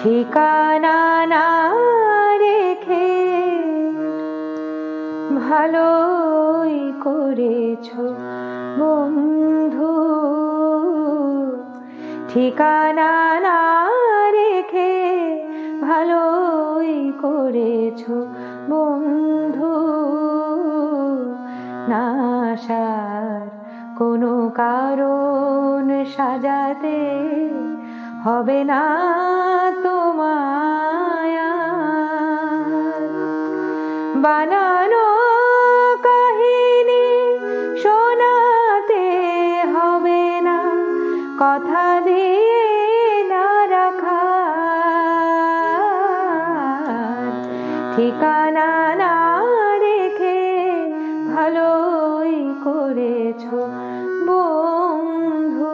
ঠিকানা না রেখে ভালোই করেছো বন্ধু, ঠিকানা না রেখে ভালোই করেছো বন্ধু। না আসার কোনো কারণ সাজাতে হবে না তোমায় আর। বানানো কাহিনী শোনাতে হবে না, কথা দিয়ে না রাখা। ঠিকানা না রেখে ভালোই করেছো বন্ধু।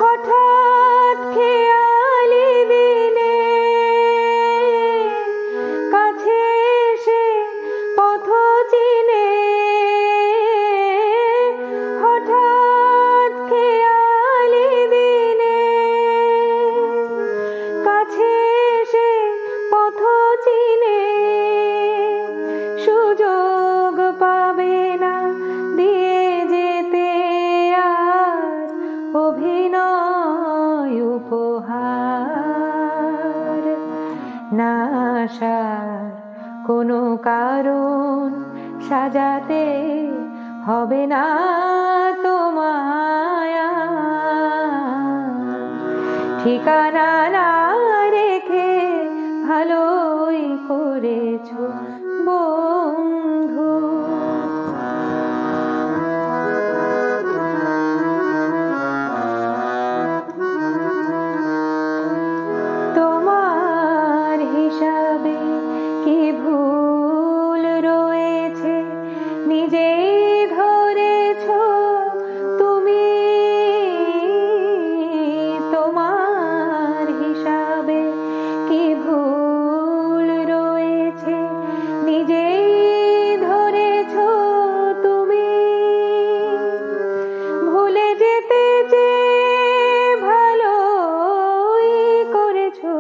হঠাৎ খেয়ালি দিনে কাছে এসে পথ চিনে, হঠাৎ খেয়ালি দিনে কাছে এসে পথ চিনে, সুযোগ পাবে না দিয়ে যেতে আর অভিনয় উপহার। না আসার কোনো কারণ সাজাতে হবে না তোমায় আর। ঠিকানা না রেখে ভালোই করেছো বন্ধু। তোমার হিসাবে কি ভুল রয়েছে নিজেই ধরেছো তুমি। তোমার হিসাবে কি ভুল রয়েছে নিজেই ধরেছো তুমি। ভুলে যেতে চেয়ে ভালোই করেছো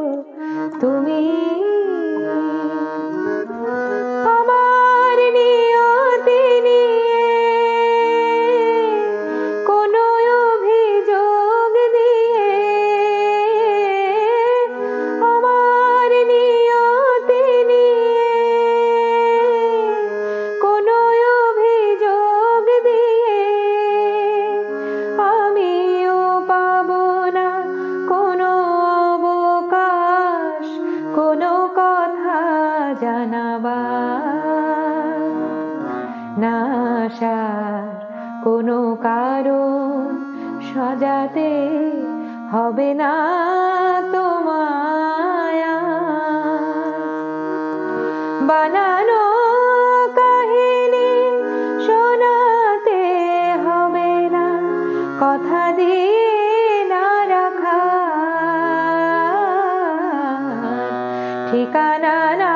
তুমি। আমার নিয়তি নিয়ে কোনো অভিযোগ দিয়ে, আমার নিয়তি নিয়ে কোনো অভিযোগ দিয়ে আমিও পাবো না কোনো অবকাশ কোনো কথা জানাবার। না আসার কোনো কারণ সাজাতে হবে না তোমায় আর। বানানো কাহিনী শোনাতে হবে না, কথা দিয়ে না রাখা। ঠিকানা না